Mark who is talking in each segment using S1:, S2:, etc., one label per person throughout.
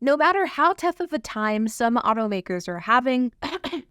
S1: No matter how tough of a time some automakers are having,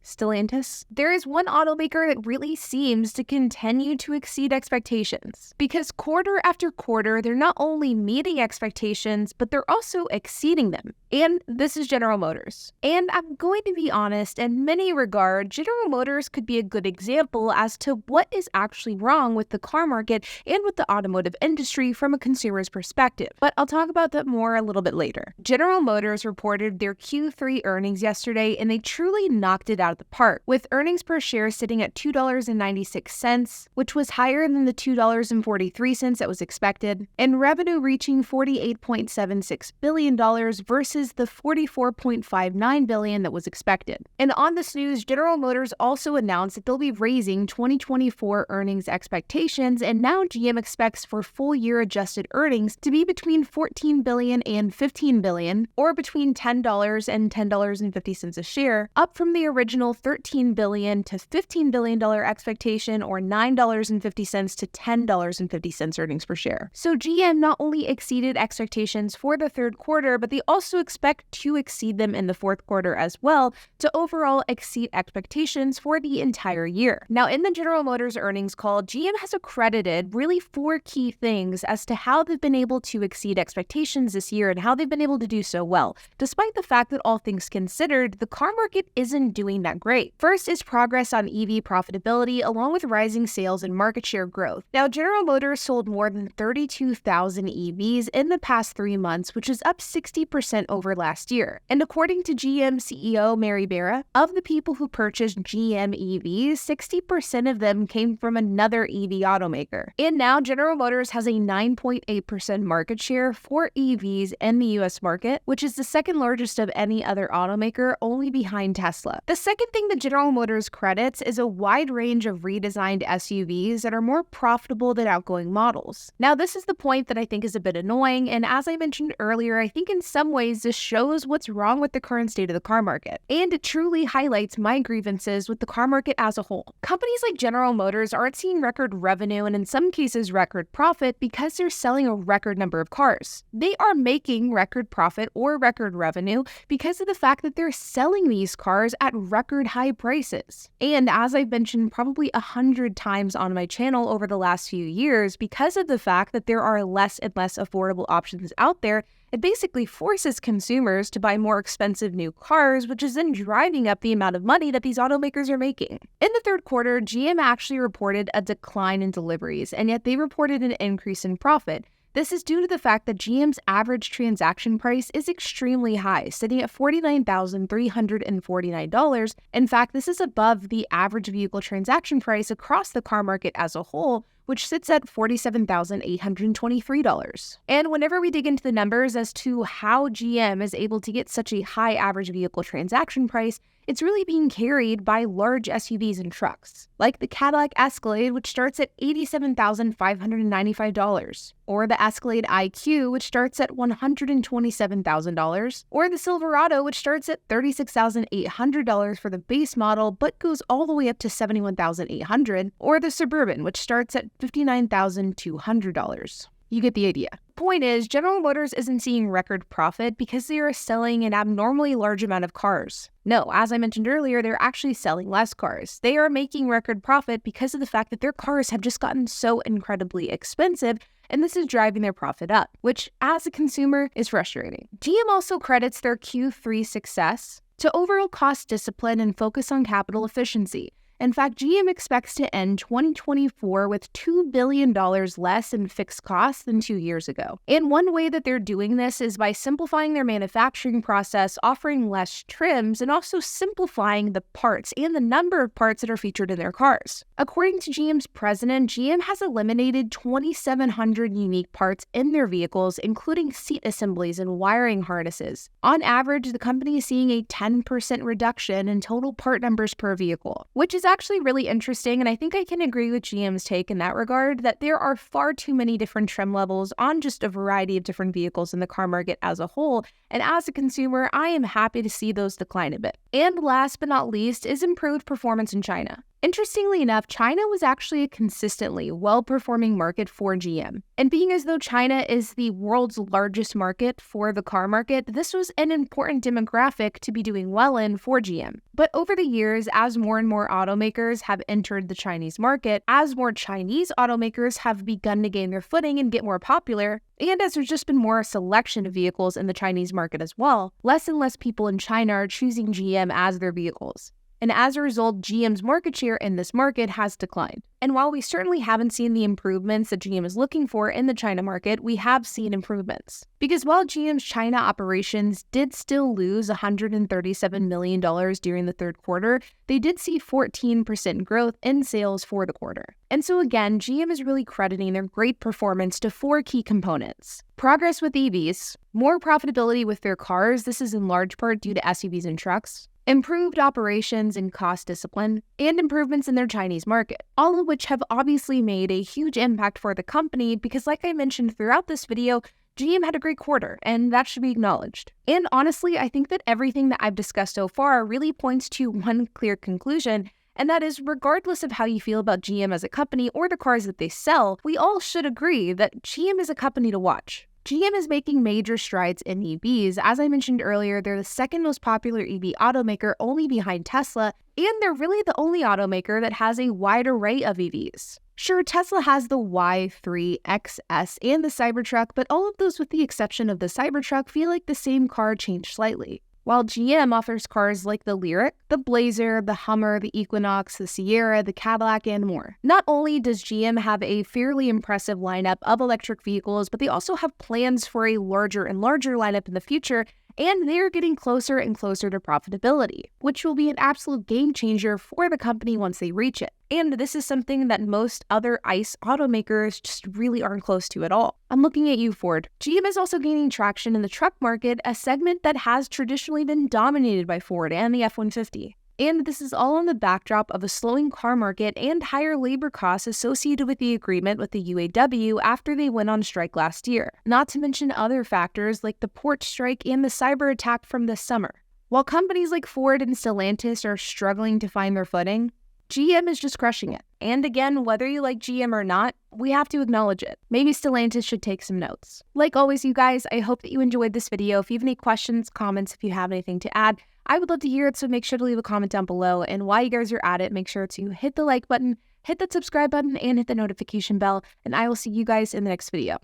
S1: Stellantis, there is one automaker that really seems to continue to exceed expectations. Because quarter after quarter, they're not only meeting expectations, but they're also exceeding them. And this is General Motors. And I'm going to be honest, in many regards, General Motors could be a good example as to what is actually wrong with the car market and with the automotive industry from a consumer's perspective. But I'll talk about that more a little bit later. General Motors reported their Q3 earnings yesterday, and they truly knocked it out of the park, with earnings per share sitting at $2.96, which was higher than the $2.43 that was expected, and revenue reaching $48.76 billion versus the $44.59 billion that was expected. And on this news, General Motors also announced that they'll be raising 2024 earnings expectations, and now GM expects for full-year adjusted earnings to be between $14 billion and $15 billion, or between $10 and $10.50 a share, up from the original $13 billion to $15 billion expectation, or $9.50 to $10.50 earnings per share. So GM not only exceeded expectations for the third quarter, but they also expect to exceed them in the fourth quarter as well, to overall exceed expectations for the entire year. Now, in the General Motors earnings call, GM has accredited really 4 key things as to how they've been able to exceed expectations this year and how they've been able to do so well, despite the fact that all things considered, the car market isn't doing that great. First is progress on EV profitability, along with rising sales and market share growth. Now, General Motors sold more than 32,000 EVs in the past 3 months, which is up 60% over last year. And according to GM CEO Mary Barra, of the people who purchased GM EVs, 60% of them came from another EV automaker. And now General Motors has a 9.8% market share for EVs in the US market, which is the second largest of any other automaker, only behind Tesla. The second thing that General Motors credits is a wide range of redesigned SUVs that are more profitable than outgoing models. Now, this is the point that I think is a bit annoying, and as I mentioned earlier, I think in some ways this shows what's wrong with the current state of the car market, and it truly highlights my grievances with the car market as a whole. Companies like General Motors aren't seeing record revenue and in some cases record profit because they're selling a record number of cars. They are making record profit or record revenue because of the fact that they're selling these cars at record high prices. And as I've mentioned probably 100 times on my channel over the last few years, because of the fact that there are less and less affordable options out there, it basically forces consumers to buy more expensive new cars, which is then driving up the amount of money that these automakers are making. In the third quarter, GM actually reported a decline in deliveries, and yet they reported an increase in profit. This is due to the fact that GM's average transaction price is extremely high, sitting at $49,349. In fact, this is above the average vehicle transaction price across the car market as a whole, which sits at $47,823. And whenever we dig into the numbers as to how GM is able to get such a high average vehicle transaction price, it's really being carried by large SUVs and trucks, like the Cadillac Escalade, which starts at $87,595, or the Escalade IQ, which starts at $127,000, or the Silverado, which starts at $36,800 for the base model, but goes all the way up to $71,800, or the Suburban, which starts at $59,200. You get the idea. Point is, General Motors isn't seeing record profit because they are selling an abnormally large amount of cars. No, as I mentioned earlier, they're actually selling less cars. They are making record profit because of the fact that their cars have just gotten so incredibly expensive, and this is driving their profit up, which, as a consumer, is frustrating. GM also credits their Q3 success to overall cost discipline and focus on capital efficiency. In fact, GM expects to end 2024 with $2 billion less in fixed costs than 2 years ago. And one way that they're doing this is by simplifying their manufacturing process, offering less trims, and also simplifying the parts and the number of parts that are featured in their cars. According to GM's president, GM has eliminated 2,700 unique parts in their vehicles, including seat assemblies and wiring harnesses. On average, the company is seeing a 10% reduction in total part numbers per vehicle, which is actually really interesting, and I think I can agree with GM's take in that regard, that there are far too many different trim levels on just a variety of different vehicles in the car market as a whole, and as a consumer, I am happy to see those decline a bit. And last but not least is improved performance in China. Interestingly enough, China was actually a consistently well-performing market for GM. And being as though China is the world's largest market for the car market, this was an important demographic to be doing well in for GM. But over the years, as more and more automakers have entered the Chinese market, as more Chinese automakers have begun to gain their footing and get more popular, and as there's just been more selection of vehicles in the Chinese market as well, less and less people in China are choosing GM as their vehicles. And as a result, GM's market share in this market has declined. And while we certainly haven't seen the improvements that GM is looking for in the China market, we have seen improvements. Because while GM's China operations did still lose $137 million during the third quarter, they did see 14% growth in sales for the quarter. And so again, GM is really crediting their great performance to 4 key components. Progress with EVs, more profitability with their cars, this is in large part due to SUVs and trucks, improved operations and cost discipline, and improvements in their Chinese market, all of which have obviously made a huge impact for the company because, like I mentioned throughout this video, GM had a great quarter, and that should be acknowledged. And honestly, I think that everything that I've discussed so far really points to one clear conclusion, and that is, regardless of how you feel about GM as a company or the cars that they sell, we all should agree that GM is a company to watch. GM is making major strides in EVs. As I mentioned earlier, they're the second most popular EV automaker, only behind Tesla, and they're really the only automaker that has a wide array of EVs. Sure, Tesla has the Y3, XS, and the Cybertruck, but all of those with the exception of the Cybertruck feel like the same car changed slightly. While GM offers cars like the Lyriq, the Blazer, the Hummer, the Equinox, the Sierra, the Cadillac, and more. Not only does GM have a fairly impressive lineup of electric vehicles, but they also have plans for a larger and larger lineup in the future, and they're getting closer and closer to profitability, which will be an absolute game changer for the company once they reach it. And this is something that most other ICE automakers just really aren't close to at all. I'm looking at you, Ford. GM is also gaining traction in the truck market, a segment that has traditionally been dominated by Ford and the F-150. And this is all on the backdrop of a slowing car market and higher labor costs associated with the agreement with the UAW after they went on strike last year, not to mention other factors like the port strike and the cyber attack from this summer. While companies like Ford and Stellantis are struggling to find their footing, GM is just crushing it. And again, whether you like GM or not, we have to acknowledge it. Maybe Stellantis should take some notes. Like always, you guys, I hope that you enjoyed this video. If you have any questions, comments, if you have anything to add, I would love to hear it, so make sure to leave a comment down below. And while you guys are at it, make sure to hit the like button, hit the subscribe button, and hit the notification bell. And I will see you guys in the next video.